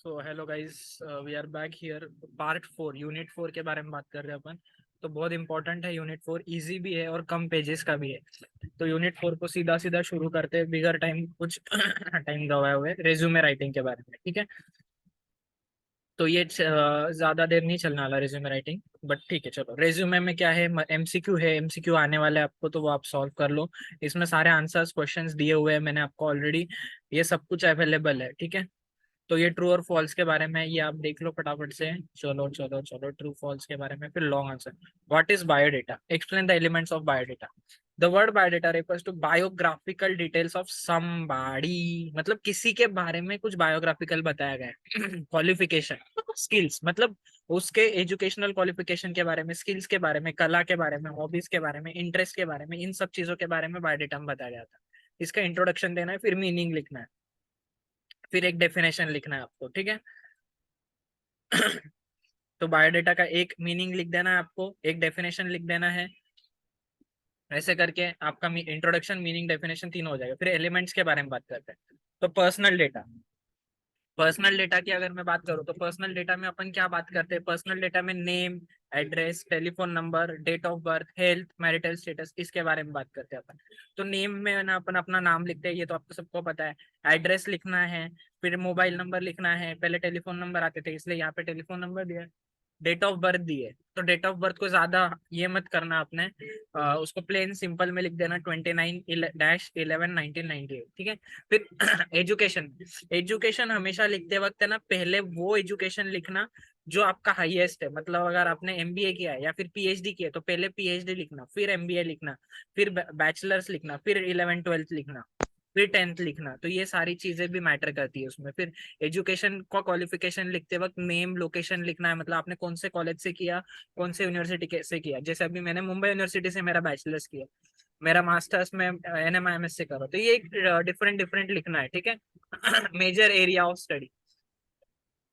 So hello guys, we are back here. Part 4 unit 4 के बारे में बात कर रहे हैं अपन। तो बहुत इंपॉर्टेंट है यूनिट 4, इजी भी है और कम पेजेस का भी है। तो यूनिट 4 को सीधा सीधा शुरू करते हैं बिगर टाइम कुछ टाइम गवाए हुए रेज्यूमे राइटिंग के बारे में, ठीक है। तो ये ज्यादा देर नहीं चलने वाला रेज्यूमे राइटिंग, बट ठीक है। चलो, रेज्यूमे में क्या है, एमसीक्यू है, एमसीक्यू आने वाले हैं आपको, तो वो आप सॉल्व कर लो। इसमें सारे आंसर्स क्वेश्चंस दिए हुए हैं मैंने आपको ऑलरेडी, ये सब कुछ अवेलेबल है, ठीक है। तो ये ट्रू और फॉल्स के बारे में, ये आप देख लो फटाफट से। चलो चलो चलो, ट्रू फॉल्स के बारे में, फिर long answer. What is biodata? Explain the elements of biodata. The word biodata refers to biographical details of somebody, मतलब किसी के बारे में कुछ बायोग्राफिकल बताया गया है। क्वालिफिकेशन, स्किल्स, मतलब उसके एजुकेशनल क्वालिफिकेशन के बारे में, स्किल्स के बारे में, कला के बारे में, हॉबीज के बारे में, इंटरेस्ट के बारे में, इन सब चीजों के बारे में बायोडेटा में बताया गया था। इसका इंट्रोडक्शन देना है, फिर मीनिंग लिखना है, फिर एक डेफिनेशन लिखना है आपको, ठीक है। तो बायोडेटा का एक मीनिंग लिख देना है आपको, एक डेफिनेशन लिख देना है। ऐसे करके आपका इंट्रोडक्शन, मीनिंग, डेफिनेशन तीनों हो जाएगा। फिर एलिमेंट्स के बारे में बात करते हैं। तो पर्सनल डेटा, पर्सनल डेटा की अगर मैं बात करूँ तो पर्सनल डेटा में अपन क्या बात करते हैं? पर्सनल डेटा में name, address, telephone number, date of birth, health, marital status, इसके बारे में बात करते हैं अपन। तो नेम में ना अपन अपना नाम लिखते हैं, ये तो आपको सबको पता है। एड्रेस लिखना है, फिर मोबाइल नंबर लिखना है, पहले टेलीफोन नंबर आते थे इसलिए यहाँ पे टेलीफोन नंबर दिया है। डेट ऑफ बर्थ दी है, तो डेट ऑफ बर्थ को ज्यादा ये मत करना आपने, उसको प्लेन सिंपल में लिख देना, 29/11/1998, ठीक है। फिर एजुकेशन, एजुकेशन हमेशा लिखते वक्त है ना, पहले वो एजुकेशन लिखना जो आपका हाईएस्ट है। मतलब अगर आपने एमबीए किया है या फिर पीएचडी किया है तो पहले पीएचडी लिखना, फिर एमबीए लिखना, फिर बैचलर्स लिखना, फिर 11th 12th लिखना, फिर 10th लिखना। तो ये सारी चीजें भी मैटर करती है उसमें। फिर एजुकेशन का क्वालिफिकेशन लिखते वक्त नेम, लोकेशन लिखना है, मतलब आपने कौन से कॉलेज से किया, कौन से यूनिवर्सिटी से किया। जैसे अभी मैंने मुंबई यूनिवर्सिटी से मेरा बैचलर्स किया, मेरा मास्टर्स में एनएमआईएमएस से करो, तो ये एक डिफरेंट डिफरेंट लिखना है, ठीक है। मेजर एरिया ऑफ स्टडी,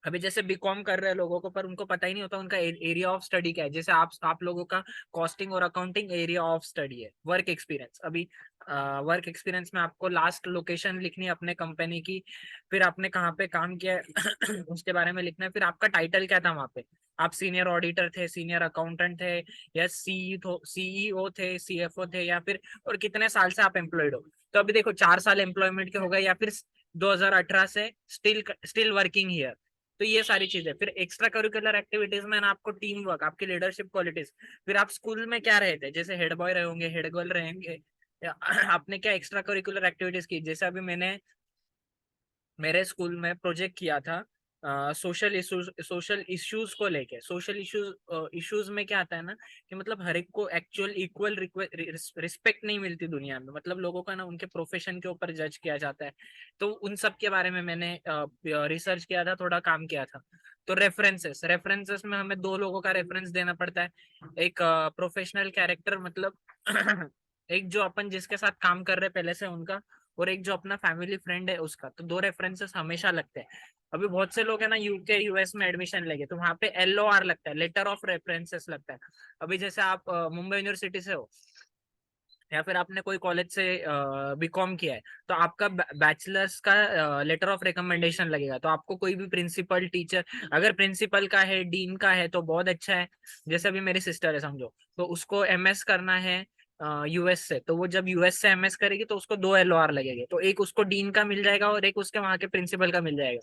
अभी जैसे बीकॉम कर रहे लोगों को, पर उनको पता ही नहीं होता उनका एरिया ऑफ स्टडी क्या है। जैसे आप लोगों का कॉस्टिंग और अकाउंटिंग एरिया ऑफ स्टडी है। वर्क एक्सपीरियंस, अभी वर्क एक्सपीरियंस में आपको लास्ट लोकेशन लिखनी है अपने कंपनी की, फिर आपने कहाँ पे काम किया है उसके बारे में लिखना है, फिर आपका टाइटल क्या था वहाँ पे। आप सीनियर ऑडिटर थे, सीनियर अकाउंटेंट थे, या सीईओ थे, सीएफओ थे, या फिर और कितने साल से आप एम्प्लॉयड हो। तो अभी देखो 4 साल एम्प्लॉयमेंट के हो गए, या फिर 2018 से स्टिल स्टिल वर्किंग हियर। तो ये सारी चीजें। फिर एक्स्ट्रा करिकुलर एक्टिविटीज में ना आपको टीम वर्क, आपकी लीडरशिप क्वालिटीज, फिर आप स्कूल में क्या रहे थे, जैसे हेड बॉय रहे होंगे, हेड गर्ल रहेंगे, या आपने क्या एक्स्ट्रा करिकुलर एक्टिविटीज की। जैसे अभी मैंने मेरे स्कूल में प्रोजेक्ट किया था सोशल इश्यूज को लेके। सोशल इश्यूज में क्या आता है ना, कि मतलब हर एक को एक्चुअल इक्वल रिस्पेक्ट नहीं मिलती दुनिया में। मतलब लोगों का ना उनके प्रोफेशन के ऊपर जज किया जाता है। तो उन सब के बारे में मैंने रिसर्च किया था, थोड़ा काम किया था। तो रेफरेंसेस, रेफरेंसेस में हमें दो लोगों का रेफरेंस देना पड़ता है। एक प्रोफेशनल कैरेक्टर, मतलब एक जो अपन जिसके साथ काम कर रहे हैं पहले से उनका, और एक जो अपना फैमिली फ्रेंड है उसका। तो दो रेफरेंसेस हमेशा लगते हैं। अभी बहुत से लोग है ना यूके यूएस में एडमिशन लेंगे, तो वहां पे एलओआर लगता है, लेटर ऑफ रेफरेंसेस लगता है। अभी जैसे आप मुंबई यूनिवर्सिटी से हो, या फिर आपने कोई कॉलेज से बीकॉम किया है, तो आपका बैचलर्स का लेटर ऑफ रिकमेंडेशन लगेगा। तो आपको कोई भी प्रिंसिपल, टीचर, अगर प्रिंसिपल का है, डीन का है, तो बहुत अच्छा है। जैसे अभी मेरी सिस्टर है समझो, तो उसको एमएस करना है यूएस से, तो वो जब यूएस से एमएस करेगी तो उसको दो एलओआर लगेंगे। तो एक उसको डीन का मिल जाएगा और एक उसके वहां के प्रिंसिपल का मिल जाएगा।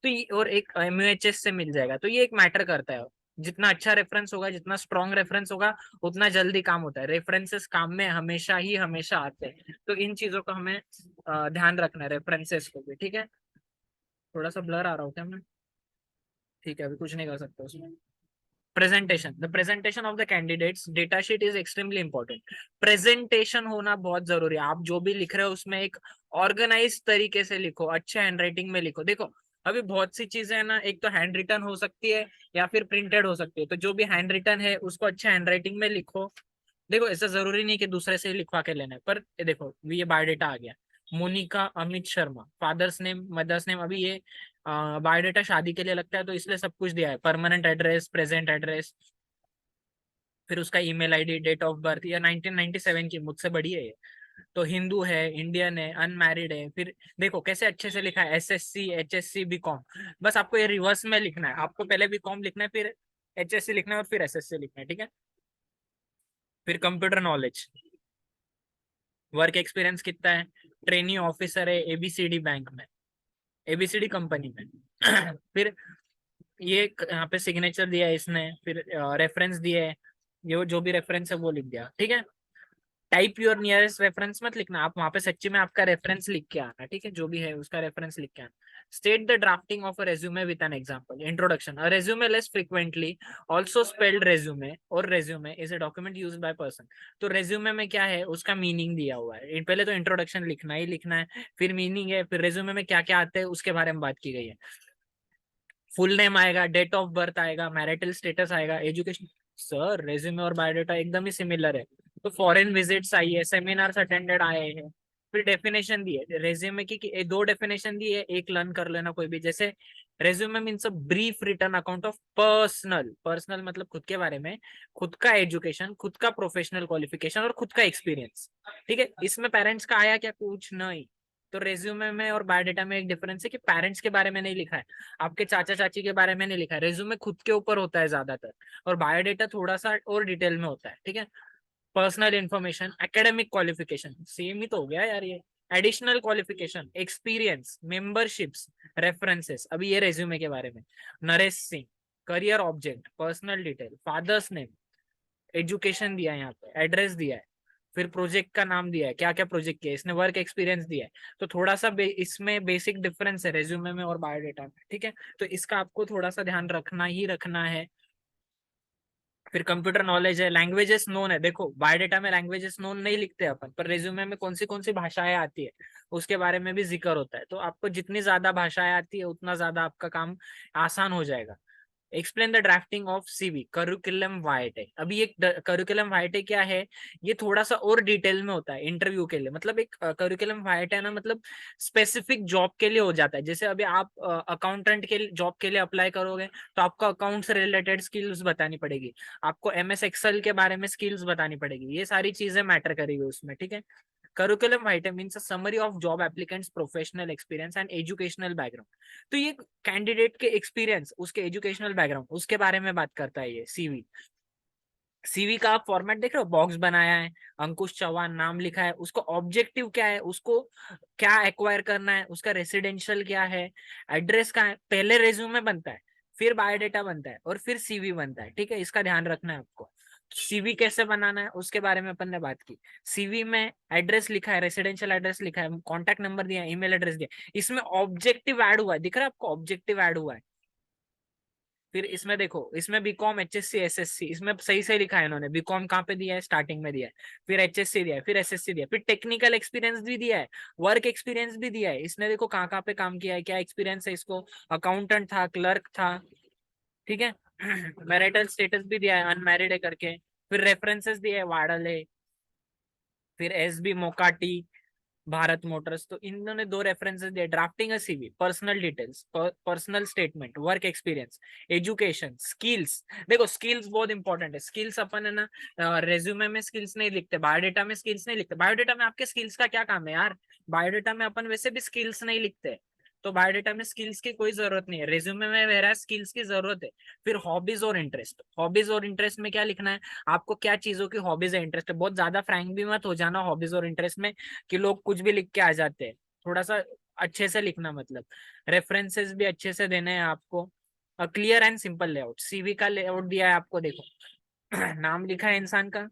तो और एक एमयूएचएस से मिल जाएगा। तो ये एक मैटर करता है। जितना अच्छा रेफरेंस होगा, जितना स्ट्रॉन्ग रेफरेंस होगा, उतना जल्दी काम होता है। रेफरेंसेस काम में हमेशा ही हमेशा आते हैं। तो इन चीजों का हमें ध्यान रखना है, रेफरेंसेस को भी, ठीक है। थोड़ा सा ब्लर आ रहा होता है हमें, ठीक है, अभी कुछ नहीं कर सकते उसमें। Presentation, the presentation of the candidates data sheet is extremely important. Presentation होना बहुत जरूरी है। आप जो भी लिख रहे हो उसमें एक ऑर्गेनाइज तरीके से लिखो, अच्छे हैंड राइटिंग में लिखो। देखो अभी बहुत सी चीजें है ना, एक तो हैंड रिटन हो सकती है या फिर प्रिंटेड हो सकती है। तो जो भी हैंड रिटन है उसको अच्छे हैंड राइटिंग में लिखो। देखो ऐसा जरूरी नहीं कि दूसरे से ही लिखवा के लेना है, पर ये देखो ये बायोडेटा आ गया। Monika Amit Sharma, father's name, mother's name. अभी ये बायोडेटा शादी के लिए लगता है, तो इसलिए सब कुछ दिया है, परमानेंट एड्रेस, प्रेजेंट एड्रेस, फिर उसका email ID, date of birth. या 1997 की, मुझसे बड़ी है ये। तो हिंदू है, इंडियन है, अनमैरिड है, फिर देखो कैसे अच्छे से लिखा है, एसएससी, एचएससी, बीकॉम। बस आपको ये रिवर्स में लिखना है, आपको पहले बीकॉम लिखना है, फिर एचएससी लिखना है और फिर एसएससी लिखना है, ठीक है। फिर कंप्यूटर नॉलेज, वर्क एक्सपीरियंस कितना है, ट्रेनी ऑफिसर है एबीसीडी बैंक में, एबीसीडी कंपनी में। फिर ये यहाँ पे सिग्नेचर दिया है इसने, फिर रेफरेंस दिया है, ये जो भी रेफरेंस है वो लिख दिया, ठीक है। टाइप योर नियरेस्ट रेफरेंस मत लिखना, आप वहां पे सच्ची में आपका रेफरेंस लिख के आना, ठीक है, जो भी है उसका रेफरेंस लिख के आना। State the drafting of a resume with an example. Introduction, a resume less frequently also spelled resume और resume is a document used by person. तो रेज्यूमे में क्या है, उसका मीनिंग दिया हुआ है, पहले तो इंट्रोडक्शन लिखना ही लिखना है, फिर मीनिंग है, फिर रेज्यूमे में क्या क्या आते हैं उसके बारे में बात की गई है। फुल नेम आएगा, डेट ऑफ बर्थ आएगा, मैरिटल स्टेटस आएगा, एजुकेशन। सर रेज्यूमे और बायोडाटा एकदम ही सिमिलर है। तो फॉरेन विजिट्स आई है, सेमिनार्स अटेंडेड आए हैं। फिर डेफिनेशन दी है रेज्यूमे की, दो डेफिनेशन दी है, एक लर्न कर लेना कोई भी। जैसे resume means a brief return account of personal, personal मतलब खुद के बारे में, खुद का एजुकेशन, खुद का प्रोफेशनल क्वालिफिकेशन और खुद का एक्सपीरियंस, ठीक है। इसमें पेरेंट्स का आया क्या, कुछ नहीं। तो रेज्यूमे में और बायोडाटा में एक डिफरेंस है कि पेरेंट्स के बारे में नहीं लिखा है, आपके चाचा चाची के बारे में नहीं लिखा है। रेज्यूमे खुद के ऊपर होता है ज्यादातर, और बायोडाटा थोड़ा सा और डिटेल में होता है, ठीक है। Personal information, academic qualification, same ही तो हो गया यार ये। Additional qualification, experience, memberships, references. अभी ये रेज्यूमे के बारे में, Naresh Singh, career objective, personal detail, father's name, education दिया है यहाँ पे, एड्रेस दिया है, फिर प्रोजेक्ट का नाम दिया है, क्या क्या प्रोजेक्ट किया है इसने, वर्क एक्सपीरियंस दिया है। तो थोड़ा सा इसमें बेसिक डिफरेंस है रेज्यूमे में और बायोडेटा में, ठीक है। तो इसका आपको थोड़ा सा ध्यान रखना ही रखना है। फिर कंप्यूटर नॉलेज है, लैंग्वेजेस नोन है। देखो बायोडेटा में लैंग्वेजेस नोन नहीं लिखते अपन, पर रेज्यूमे में कौन सी भाषाएं आती है उसके बारे में भी जिक्र होता है। तो आपको जितनी ज्यादा भाषाएं आती है उतना ज्यादा आपका काम आसान हो जाएगा। Explain the drafting of CV, curriculum vitae. अभी एक करिकुलम वाइटे क्या है, ये थोड़ा सा और डिटेल में होता है इंटरव्यू के लिए। मतलब एक करिकुलम वाइटे है ना, मतलब स्पेसिफिक जॉब के लिए हो जाता है। जैसे अभी आप अकाउंटेंट के जॉब के लिए अप्लाई करोगे, तो आपको अकाउंट से रिलेटेड स्किल्स बतानी पड़ेगी, आपको एमएस एक्सेल के बारे में स्किल्स बतानी पड़ेगी, ये सारी चीजें मैटर करेगी उसमें, ठीक है। Curriculum vitae means a summary of job applicants professional experience and educational background. तो ये कैंडिडेट के एक्सपीरियंस, उसके एजुकेशनल बैकग्राउंड, उसके बारे में बात करता है ये सीवी। सीवी का आप फॉर्मेट देख रहे हो, बॉक्स बनाया है, अंकुश चौहान नाम लिखा है, उसको ऑब्जेक्टिव क्या है, उसको क्या एक्वायर करना है, उसका रेसिडेंशियल क्या है, एड्रेस का है। पहले रेज्यूमे बनता है, फिर बायोडेटा बनता है और फिर सीवी बनता है, ठीक है। इसका ध्यान रखना है आपको। सीवी कैसे बनाना है उसके बारे में अपन ने बात की। सीवी में एड्रेस लिखा है, रेसिडेंशियल एड्रेस लिखा है, कॉन्टैक्ट नंबर दिया है, ईमेल एड्रेस दिया है। इसमें ऑब्जेक्टिव ऐड हुआ है, दिख रहा है आपको, ऑब्जेक्टिव ऐड हुआ है। फिर इसमें देखो, इसमें बीकॉम, एचएससी, एसएससी, इसमें सही सही लिखा है इन्होंने। बीकॉम कहाँ पे दिया है, स्टार्टिंग में दिया है, फिर एचएससी दिया है, फिर एसएससी दिया है, फिर टेक्निकल एक्सपीरियंस भी दिया है, वर्क एक्सपीरियंस भी दिया है इसने। देखो कहाँ कहाँ पे काम किया है, क्या एक्सपीरियंस है इसको, अकाउंटेंट था, क्लर्क था, ठीक है। मैरिटल स्टेटस भी दिया है, अनमैरिड है करके। फिर रेफरेंसेस दिए है, वाडल है, फिर एसबी मोकाटी, भारत मोटर्स। तो इन्होंने दो रेफरेंसेस दिए। ड्राफ्टिंग अ CV, personal details, personal statement, work experience, education, skills. देखो स्किल्स बहुत इंपॉर्टेंट है। स्किल्स अपन है ना, रेज्यूमे में स्किल्स नहीं लिखते, बायोडेटा में स्किल्स नहीं लिखते। बायोडेटा में आपके स्किल्स का क्या काम है यार, बायोडेटा में अपन वैसे भी स्किल्स नहीं लिखते। तो बायोडेटा में स्किल्स की कोई जरूरत नहीं है, रेज्यूमे में वेरा स्किल्स की जरूरत है। फिर हॉबीज और इंटरेस्ट, हॉबीज और इंटरेस्ट में क्या लिखना है, आपको क्या चीजों की हॉबीज है, इंटरेस्ट है। बहुत ज्यादा फ्रैंक भी मत हो जाना हॉबीज और इंटरेस्ट में, कि लोग कुछ भी लिख के आ जाते हैं। थोड़ा सा अच्छे से लिखना, मतलब रेफरेंसेस भी अच्छे से देने हैं आपको। Clear and simple layout, CV का लेआउट दिया है आपको, देखो। नाम लिखा है इंसान का,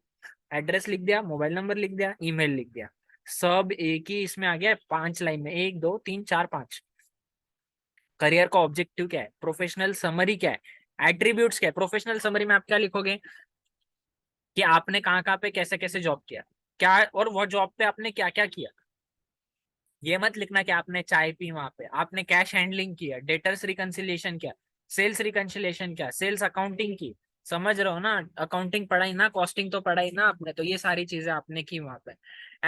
एड्रेस लिख दिया, मोबाइल नंबर लिख दिया, ईमेल लिख दिया, सब एक ही इसमें आ गया है, 5 लाइन में, 1 2 3 4 5। करियर का ऑब्जेक्टिव क्या है, प्रोफेशनल समरी क्या है, एट्रीब्यूट्स क्या है। प्रोफेशनल समरी में आप क्या लिखोगे, कि आपने कहाँ कहाँ पे कैसे कैसे जॉब किया, क्या, और वो जॉब पे आपने क्या क्या किया। ये मत लिखना कि आपने चाय पी वहां पे, आपने कैश हैंडलिंग किया, डेटर्स रिकंसिलिएशन किया, सेल्स रिकंसिलिएशन किया, सेल्स अकाउंटिंग की। समझ रहे हो ना, अकाउंटिंग पढ़ाई ना, कॉस्टिंग तो पढ़ाई ना आपने, तो ये सारी चीजें आपने की वहां पे।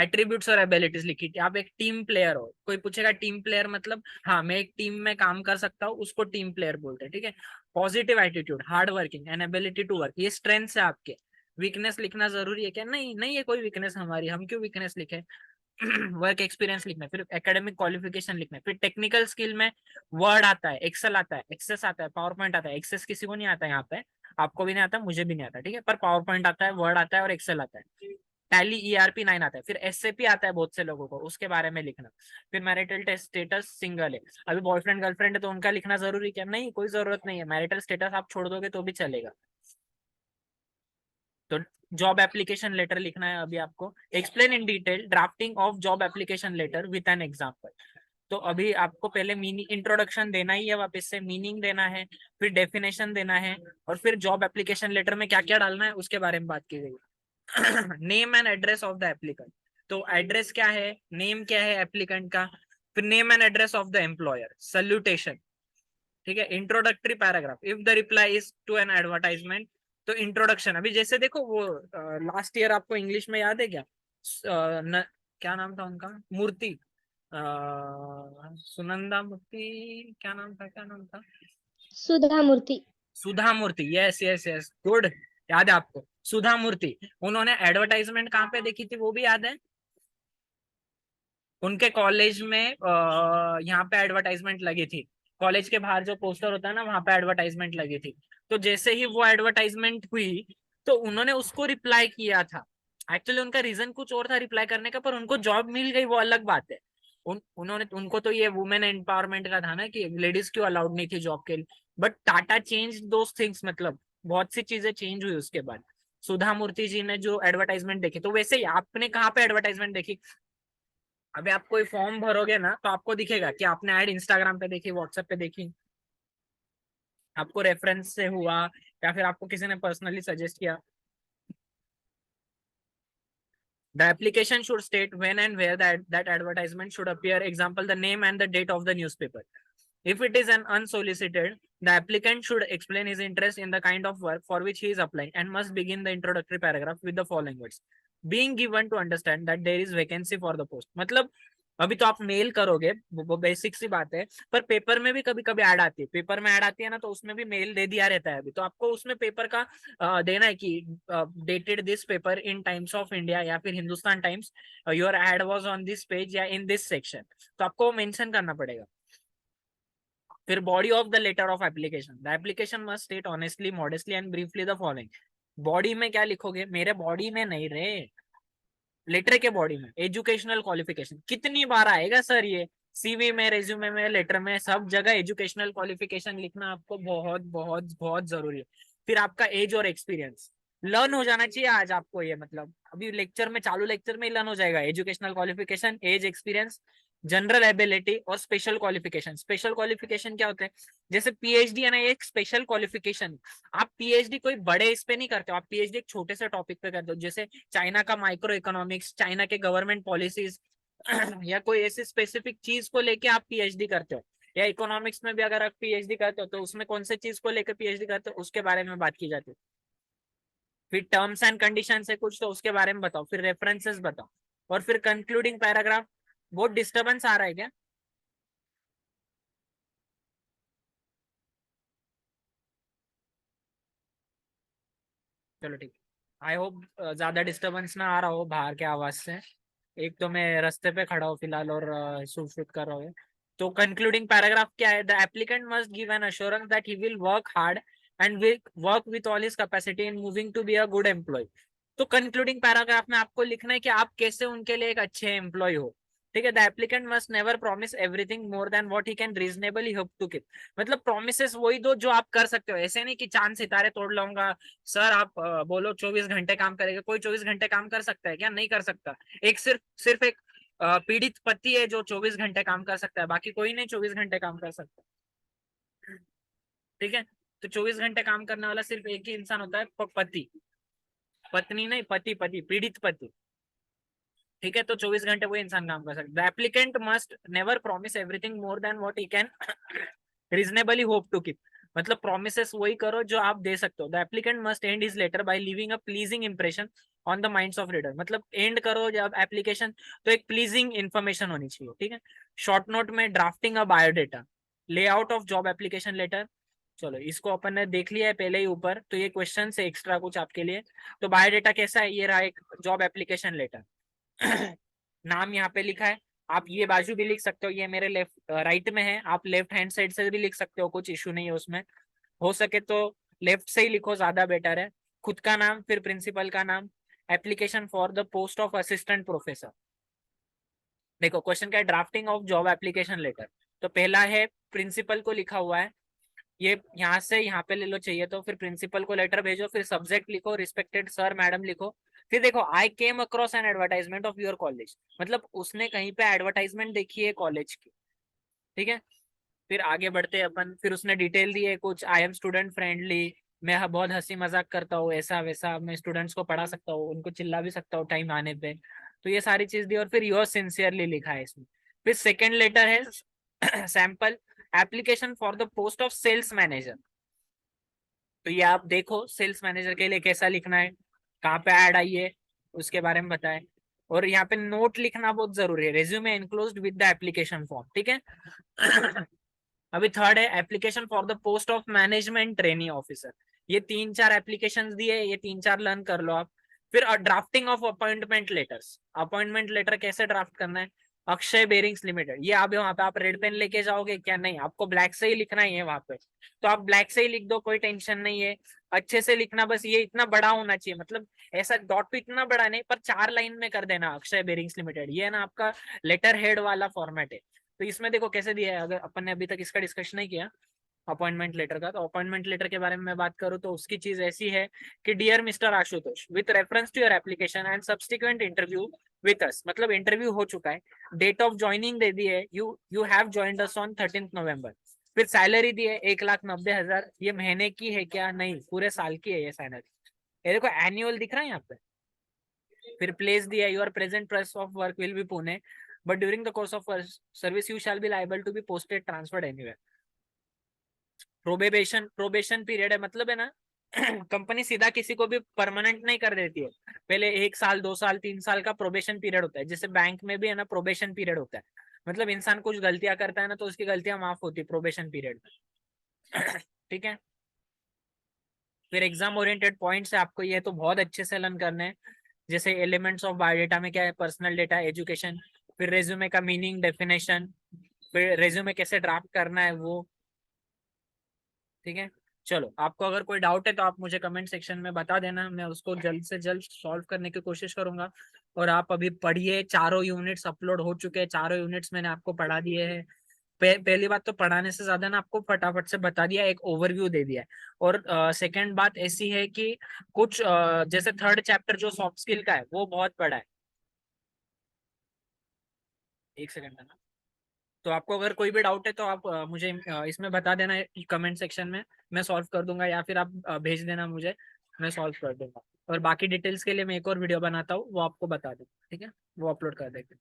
एट्रीब्यूट्स और एबिलिटीज लिखी थी। आप एक टीम प्लेयर हो, कोई पूछेगा टीम प्लेयर मतलब, हाँ मैं एक टीम में काम कर सकता हूँ, उसको टीम प्लेयर बोलते हैं, ठीक है। Positive attitude, hard working and ability to work, ये स्ट्रेंथ्स है आपके। वीकनेस लिखना जरूरी है क्या? नहीं, नहीं है कोई वीकनेस हमारी, हम क्यों वीकनेस लिखे? वर्क एक्सपीरियंस लिखना है, फिर एकेडमिक क्वालिफिकेशन लिखना है, फिर टेक्निकल स्किल में वर्ड आता है, एक्सेल आता है, एक्सेस आता है, पावर पॉइंट आता है। एक्सेस किसी को नहीं आता है यहाँ पे, आपको भी नहीं आता, मुझे भी नहीं आता, ठीक है, पर पावर पॉइंट आता है, वर्ड आता है और एक्सेल आता है। टैली ERP 9 आता है, फिर SAP आता है बहुत से लोगों को, उसके बारे में लिखना। फिर मैरिटल स्टेटस सिंगल है, अभी बॉयफ्रेंड गर्लफ्रेंड है तो उनका लिखना जरूरी क्या? नहीं, कोई जरूरत नहीं है, मैरिटल स्टेटस आप छोड़ दोगे तो भी चलेगा। तो जॉब एप्लीकेशन लेटर लिखना है अभी आपको। Explain in detail drafting of job application letter with an example. तो अभी आपको पहले मीनिंग इंट्रोडक्शन देना ही है, वापस से मीनिंग देना है, फिर डेफिनेशन देना है, और फिर जॉब एप्लीकेशन लेटर में क्या क्या डालना है उसके बारे में बात की गई। Name and address of the applicant. तो एड्रेस क्या है, नेम क्या है एप्लीकेंट का, फिर name and address of the employer, salutation, ठीक है। Introductory paragraph, if the reply is to an advertisement, तो इंट्रोडक्शन। अभी जैसे देखो वो लास्ट ईयर आपको इंग्लिश में याद है क्या? क्या नाम था उनका, मूर्ति, सुनंदा मूर्ति, क्या नाम था, क्या नाम था? सुधा मूर्ति। सुधा मूर्ति, यस यस यस, गुड, याद है आपको, सुधा मूर्ति। उन्होंने एडवर्टाइजमेंट कहाँ पे देखी थी वो भी याद है? उनके कॉलेज में यहाँ पे एडवर्टाइजमेंट लगी थी, कॉलेज के बाहर जो पोस्टर होता है ना, वहां पे एडवर्टाइजमेंट लगी थी। तो जैसे ही वो एडवर्टाइजमेंट हुई, तो उन्होंने उसको रिप्लाई किया था। एक्चुअली उनका रीजन कुछ और था रिप्लाई करने का, पर उनको जॉब मिल गई, वो अलग बात है। उन्होंने, उनको तो ये वुमेन एम्पावरमेंट का था ना, कि लेडीज क्यों अलाउड नहीं थी जॉब के लिए। But Tata change those things, मतलब बहुत सी चीजें चेंज हुई उसके बाद। सुधा मूर्ति जी ने जो एडवर्टाइजमेंट देखी, तो वैसे ही आपने कहाँ पे एडवर्टाइजमेंट देखी? अभी आप कोई फॉर्म भरोगे ना, तो आपको दिखेगा कि आपने ऐड इंस्टाग्राम पे देखी, व्हाट्सएप पे देखी, आपको रेफरेंस से हुआ, या फिर आपको किसी ने पर्सनली सजेस्ट किया। The application should state when and where that advertisement should appear. Example, the name and the date of the newspaper. If it is an unsolicited, the applicant should explain his interest in the kind of work for which he is applying and must begin the introductory paragraph with the following words. Being given to understand that there is vacancy for the post. मतलब अभी तो आप mail करोगे, वो basic सी बात है, पर paper में भी कभी कभी ऐड आती है, पेपर में ऐड आती है ना, तो उसमें भी मेल दे दिया रहता है। अभी तो आपको उसमें पेपर का देना है कि dated this paper in times of India या फिर Hindustan times, your add was on this page या इन दिस सेक्शन, तो आपको मेंशन करना पड़ेगा। फिर body of the letter of application, the application must state honestly modestly and briefly the following. Body में क्या लिखोगे? मेरे बॉडी में नहीं रे, लेटर के बॉडी में एजुकेशनल क्वालिफिकेशन। कितनी बार आएगा सर ये, CV में, रेज्यूमे में, लेटर में, सब जगह एजुकेशनल क्वालिफिकेशन लिखना आपको बहुत बहुत बहुत जरूरी है। फिर आपका एज और एक्सपीरियंस लर्न हो जाना चाहिए आज आपको ये, मतलब अभी लेक्चर में, चालू लेक्चर में ही लर्न हो जाएगा। Educational qualification, age, experience, general ability और स्पेशल क्वालिफिकेशन। स्पेशल क्वालिफिकेशन क्या होते हैं? जैसे PhD है ना, एक स्पेशल क्वालिफिकेशन। आप PhD कोई बड़े इस पे नहीं करते हो, आप PhD एक छोटे से टॉपिक पे करते हो, जैसे चाइना का माइक्रो इकोनॉमिक्स, चाइना के गवर्नमेंट पॉलिसीज, या कोई ऐसी स्पेसिफिक चीज को लेके आप PhD करते हो। या इकोनॉमिक्स में भी अगर आप PhD करते हो, तो उसमें कौन से चीज को लेकर PhD करते हो उसके बारे में बात की जाती है। फिर टर्म्स एंड कंडीशन है कुछ, तो उसके बारे में बताओ, फिर रेफरेंसेस बताओ, और फिर कंक्लूडिंग पैराग्राफ। बहुत डिस्टर्बेंस आ रहा है क्या? चलो ठीक, आई होप ज्यादा डिस्टरबेंस ना आ रहा हो बाहर के आवाज से। एक तो मैं रास्ते पे खड़ा हूँ फिलहाल, और शूट शूट कर रहा हूँ। तो कंक्लूडिंग पैराग्राफ क्या है? The applicant must give an assurance that he will work hard and will work with all his capacity in moving to be a good employ. तो कंक्लूडिंग पैराग्राफ में आपको लिखना है कि आप कैसे उनके लिए एक अच्छे एम्प्लॉय हो, ठीक है। The applicant must never promise everything more than what he can reasonably hope to keep. मतलब प्रोमिसेस वही दो जो आप कर सकते हो, ऐसे नहीं कि चांद सितारे तोड़ लाऊंगा। सर आप बोलो 24 घंटे काम करेगा, कोई 24 घंटे काम कर सकता है क्या? नहीं कर सकता। एक सिर्फ सिर्फ एक पीड़ित पति है जो 24 घंटे काम कर सकता है, बाकी कोई नहीं 24 घंटे काम कर सकता, ठीक है। तो 24 घंटे काम करने वाला सिर्फ एक ही इंसान होता है, पति। पत्नी नहीं, पति, पति, पीड़ित पति, ठीक है। तो 24 घंटे वो इंसान काम कर सकता है। The applicant must never promise everything more than what he can reasonably hope to keep. मतलब प्रोमिसेस वही करो जो आप दे सकते हो। The applicant must end his letter by leaving a pleasing impression on the minds of reader. मतलब end करो जब एप्लीकेशन, तो एक प्लीजिंग इंफॉर्मेशन होनी चाहिए, ठीक है। शॉर्ट नोट में drafting a biodata, layout of job application letter, चलो इसको अपन ने देख लिया है पहले ही ऊपर, तो ये क्वेश्चन से एक्स्ट्रा कुछ आपके लिए। तो बायोडेटा कैसा है, ये रहा एक जॉब एप्लीकेशन लेटर। नाम यहाँ पे लिखा है, आप ये बाजू भी लिख सकते हो, ये मेरे लेफ्ट राइट में है, आप लेफ्ट हैंड साइड से भी लिख सकते हो, कुछ इशू नहीं है उसमें। हो सके तो लेफ्ट से ही लिखो, ज्यादा बेटर है। खुद का नाम, फिर प्रिंसिपल का नाम। Application for the post of assistant professor. देखो क्वेश्चन क्या है, drafting of job application letter. तो पहला है प्रिंसिपल को लिखा हुआ है, ये यहाँ से यहाँ पे ले लो चाहिए तो, फिर प्रिंसिपल को लेटर भेजो, फिर सब्जेक्ट लिखो रिस्पेक्टेड सर मैडम लिखो। फिर देखो I came across an advertisement of your college, मतलब उसने कहीं पे एडवर्टाइजमेंट देखी है कॉलेज की। ठीक है, फिर आगे बढ़ते हैं अपन, फिर उसने डिटेल दी है कुछ, आई एम स्टूडेंट फ्रेंडली, मैं बहुत हंसी मजाक करता हूँ, ऐसा वैसा, मैं स्टूडेंट्स को पढ़ा सकता हूँ, उनको चिल्ला भी सकता हूँ टाइम आने पे। तो ये सारी चीज दी, और फिर योर सिंसियरली लिखा है इसमें। फिर सेकेंड लेटर है sample application for the post of sales manager. तो ये आप देखो सेल्स मैनेजर के लिए कैसा लिखना है, कहाँ पे ऐड आई है उसके बारे में बताए। और यहाँ पे नोट लिखना बहुत जरूरी है, resume enclosed with the application form. ठीक है। अभी थर्ड है application for the post of management trainee officer. ये 3-4 एप्लीकेशन दिए, ये 3-4 लर्न कर लो आप। फिर drafting of appointment letters, appointment letter कैसे ड्राफ्ट करना है, अक्षय बेरिंग्स लिमिटेड। ये आप वहां पे आप रेड पेन लेके जाओगे क्या, नहीं आपको ब्लैक से ही लिखना ही है वहां पे, तो आप ब्लैक से ही लिख दो, कोई टेंशन नहीं है। अच्छे से लिखना, बस ये इतना बड़ा होना चाहिए, मतलब ऐसा डॉट पे इतना बड़ा नहीं, पर 4 लाइन में कर देना, अक्षय बेरिंग्स लिमिटेड। ये है ना आपका लेटर हेड वाला फॉर्मेट है। तो इसमें देखो कैसे दिया है, अगर अपन ने अभी तक इसका डिस्कशन नहीं किया अपॉइंटमेंट लेटर का, तो अपॉइंटमेंट लेटर के बारे में मैं बात करूँ तो उसकी चीज ऐसी है कि dear mister Ashutosh, with reference to your application and subsequent interview with us, मतलब इंटरव्यू हो चुका है, डेट ऑफ ज्वाइनिंग दे दी है, you have joined us on 13 November. फिर सैलरी दी है 1,90,000, ये महीने की है क्या, नहीं पूरे साल की है ये सैलरी। ये देखो एनुअल दिख रहा है यहाँ पे। फिर प्लेस दिया, your present place of work will be Pune, but during the course of service you shall be liable to be posted transferred anywhere. Probation period है, मतलब है ना कंपनी सीधा किसी को भी परमानेंट नहीं कर देती है, पहले 1 साल 2 साल 3 साल का प्रोबेशन पीरियड होता है, जैसे बैंक में भी है ना प्रोबेशन पीरियड होता है। मतलब इंसान कुछ गलतियां करता है ना, तो उसकी गलतियां माफ होती है प्रोबेशन पीरियड में। ठीक है। फिर एग्जाम ओरिएंटेड पॉइंट्स है आपको, ये तो बहुत अच्छे से लर्न करने हैं, जैसे एलिमेंट्स ऑफ बायोडेटा में क्या है, पर्सनल डेटा, एजुकेशन, फिर रेज्यूमे का मीनिंग, डेफिनेशन, फिर रेज्यूमे कैसे ड्राफ्ट करना है वो। ठीक है। चलो आपको अगर कोई डाउट है तो आप मुझे कमेंट सेक्शन में बता देना, मैं उसको जल्द से जल्द सॉल्व करने की कोशिश करूंगा। और आप अभी पढ़िए, चारों यूनिट्स अपलोड हो चुके हैं, चारों यूनिट्स मैंने आपको पढ़ा दिए हैं। पहली बात तो पढ़ाने से ज्यादा ना आपको फटाफट से बता दिया, एक ओवरव्यू दे दिया है। और सेकंड बात ऐसी है कि कुछ जैसे थर्ड चैप्टर जो सॉफ्ट स्किल का है वो बहुत बड़ा है। एक सेकंड है ना। तो आपको अगर कोई भी डाउट है तो आप मुझे इसमें बता देना कमेंट सेक्शन में, मैं सॉल्व कर दूंगा, या फिर आप भेज देना मुझे, मैं सॉल्व कर दूंगा। और बाकी डिटेल्स के लिए मैं एक और वीडियो बनाता हूँ, वो आपको बता दूँ। ठीक है, वो अपलोड कर देंगे।